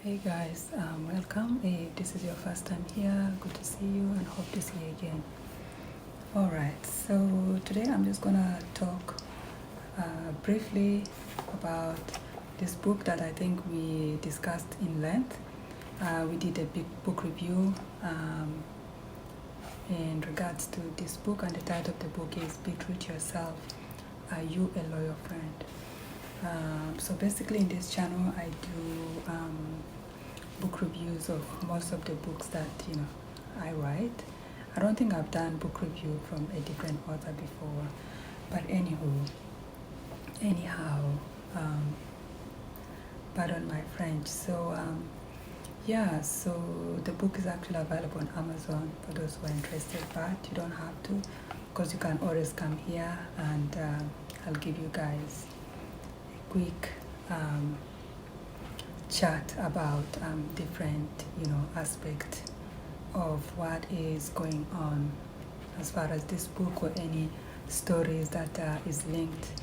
Hey guys, welcome. If this is your first time here, good to see you and hope to see you again. Alright, so today I'm just gonna talk briefly about this book that I think we discussed in length. We did a big book review in regards to this book, and the title of the book is Be True to Yourself. Are You a Loyal Friend? So basically in this channel I do book reviews of most of the books that I write. I don't think I've done book review from a different author before, but anyhow, pardon my French. So so the book is actually available on Amazon for those who are interested, but you don't have to, because you can always come here and I'll give you guys a quick chat about different aspects of what is going on as far as this book or any stories that is linked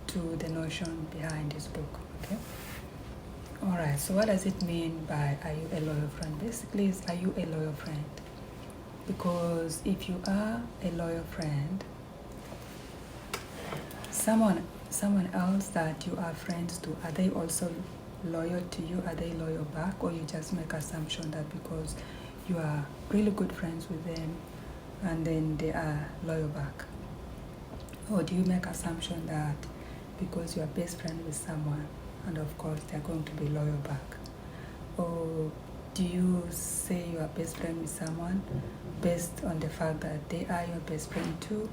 to the notion behind this book. Okay. All right. So what does it mean by are you a loyal friend? Basically, is are you a loyal friend? Because if you are a loyal friend, someone else that you are friends to, are they also loyal to you? Are they loyal back? Or you just make assumption that because you are really good friends with them and then they are loyal back? Or do you make assumption that because you are best friend with someone and of course they are going to be loyal back? Or do you say you are best friend with someone based on the fact that they are your best friend too?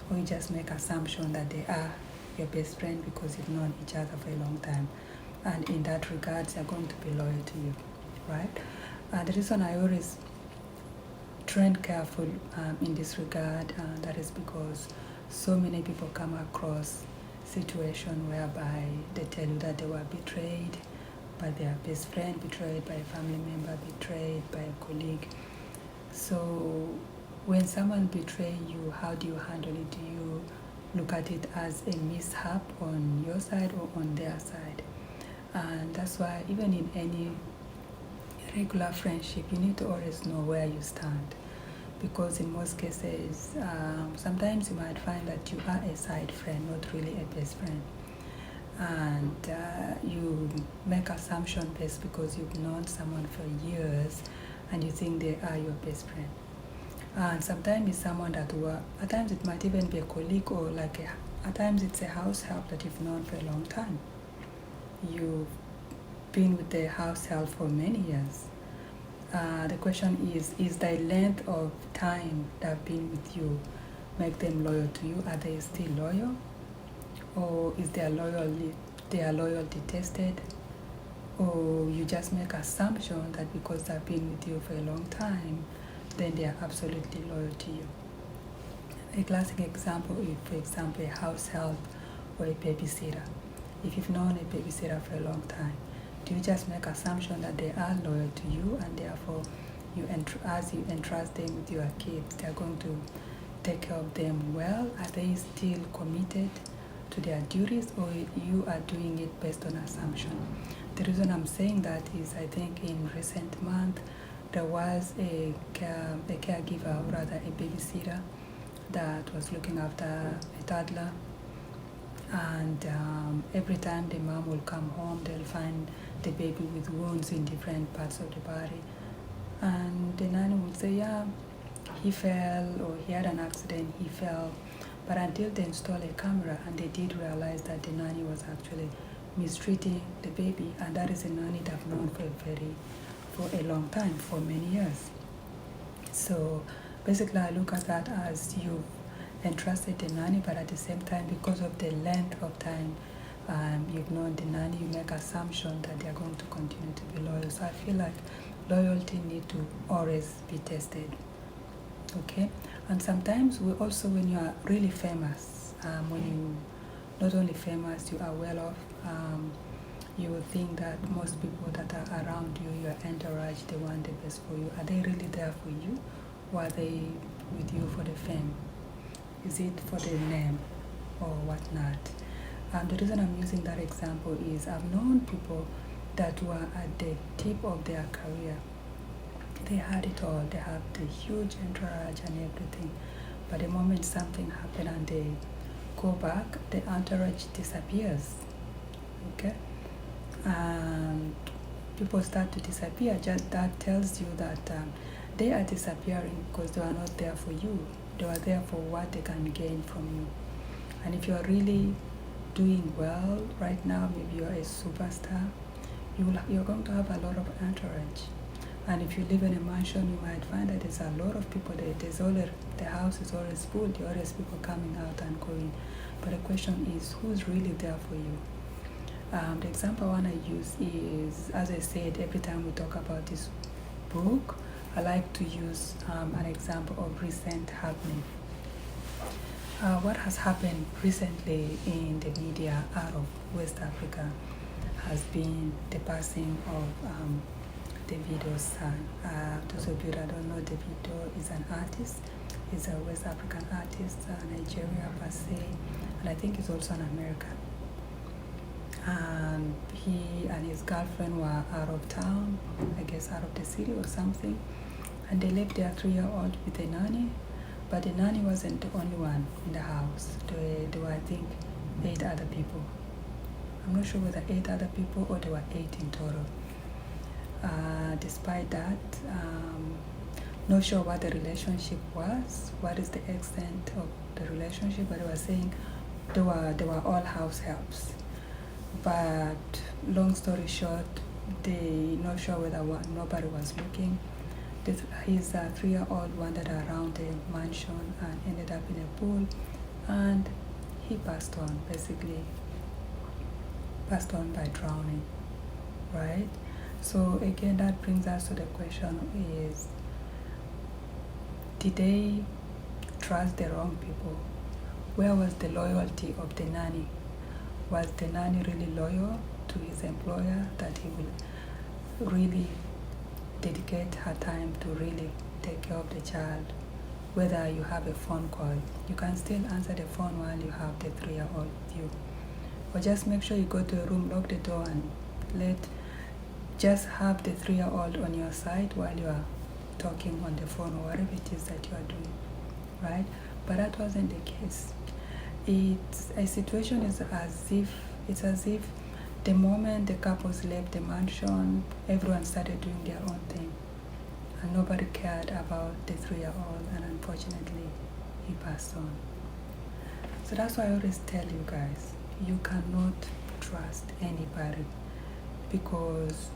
Or you just make assumption that they are your best friend because you've known each other for a long time, and in that regard they're going to be loyal to you, right? The reason I always tread careful in this regard, that is because so many people come across situation whereby they tell you that they were betrayed by their best friend, betrayed by a family member, betrayed by a colleague. So when someone betrays you, how do you handle it? Do you look at it as a mishap on your side or on their side? And that's why even in any regular friendship, you need to always know where you stand. Because in most cases, sometimes you might find that you are a side friend, not really a best friend. And you make assumption based because you've known someone for years and you think they are your best friend. And sometimes it's someone that at times it might even be a colleague, or at times it's a house help that you've known for a long time. You've been with the house help for many years. The question is the length of time they've been with you make them loyal to you? Are they still loyal? Or is their loyalty tested? Or you just make assumption that because they've been with you for a long time, then they are absolutely loyal to you. A classic example is, for example, a house help or a babysitter. If you've known a babysitter for a long time, do you just make assumption that they are loyal to you and therefore as you entrust them with your kids, they're going to take care of them well? Are they still committed to their duties, or you are doing it based on assumption? The reason I'm saying that is I think in recent month there was a caregiver, or rather a babysitter, that was looking after a toddler, and every time the mom will come home, they'll find the baby with wounds in different parts of the body, and the nanny would say, yeah, he fell, or he had an accident, he fell. But until they installed a camera and they did realize that the nanny was actually mistreating the baby, and that is a nanny that I've known for a long time, for many years. So basically I look at that as you've entrusted the nanny, but at the same time, because of the length of time you've known the nanny, you make assumption that they're going to continue to be loyal. So I feel like loyalty need to always be tested. Okay. And sometimes when you are really famous, when you not only famous, you are well off, you will think that most people that are around you, your entourage, they want the best for you. Are they really there for you, or are they with you for the fame? Is it for the name or whatnot? The reason I'm using that example is I've known people that were at the tip of their career. They had it all. They have the huge entourage and everything. But the moment something happened and they go back, the entourage disappears. Okay? And people start to disappear. Just that tells you that they are disappearing because they are not there for you. They are there for what they can gain from you. And if you are really doing well right now, maybe you are a superstar, you're going to have a lot of entourage. And if you live in a mansion, you might find that there's a lot of people there. The house is always full. There are always people coming out and going. But the question is, who's really there for you? The example I want to use is, as I said, every time we talk about this book, I like to use an example of recent happening. What has happened recently in the media out of West Africa has been the passing of Davido's son. Those of you that don't know, Davido is an artist. He's a West African artist, Nigeria per se, and I think he's also an American. And he and his girlfriend were out of town, I guess out of the city or something, and they left their 3-year-old with a nanny, but the nanny wasn't the only one in the house. There were, I think, 8 other people. I'm not sure whether 8 other people or there were 8 in total. Despite that, not sure what the relationship was, what is the extent of the relationship, but they were saying they were all house helps. But long story short, they not sure whether nobody was looking. His 3-year-old wandered around the mansion and ended up in a pool, and he passed on, basically passed on by drowning, right? So again, that brings us to the question is, did they trust the wrong people? Where was the loyalty of the nanny? Was the nanny really loyal to his employer, that he will really dedicate her time to really take care of the child? Whether you have a phone call, you can still answer the phone while you have the 3-year-old with you. Or just make sure you go to a room, lock the door, and just have the 3-year-old on your side while you are talking on the phone or whatever it is that you are doing, right? But that wasn't the case. It's a situation is as if the moment the couples left the mansion, everyone started doing their own thing, and nobody cared about the 3-year-old, and unfortunately, he passed on. So that's why I always tell you guys, you cannot trust anybody, because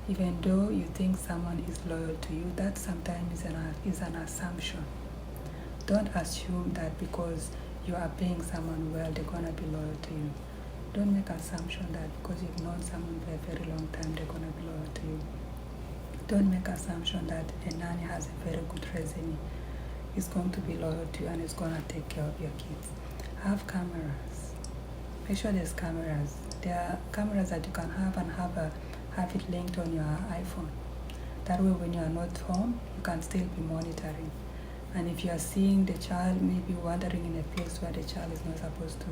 even though you think someone is loyal to you, that sometimes is an assumption. Don't assume that because you are paying someone well, they're gonna be loyal to you. Don't make assumption that because you've known someone for a very long time, they're gonna be loyal to you. Don't make assumption that a nanny has a very good resume, is going to be loyal to you and is gonna take care of your kids. Have cameras. Make sure there's cameras. There are cameras that you can have and have it linked on your iPhone. That way when you are not home, you can still be monitoring. And if you are seeing the child maybe wandering in a place where the child is not supposed to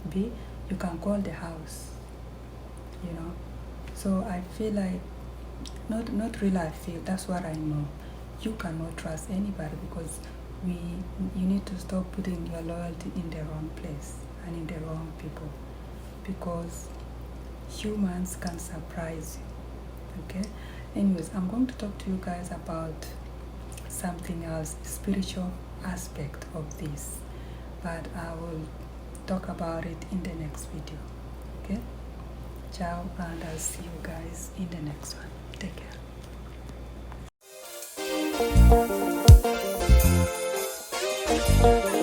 be, you can call the house, So I feel like, not really I feel, that's what I know. You cannot trust anybody, because you need to stop putting your loyalty in the wrong place and in the wrong people, because humans can surprise you, okay? Anyways, I'm going to talk to you guys about something else, spiritual aspect of this, but I will talk about it in the next video. Okay, ciao, and I'll see you guys in the next one. Take care.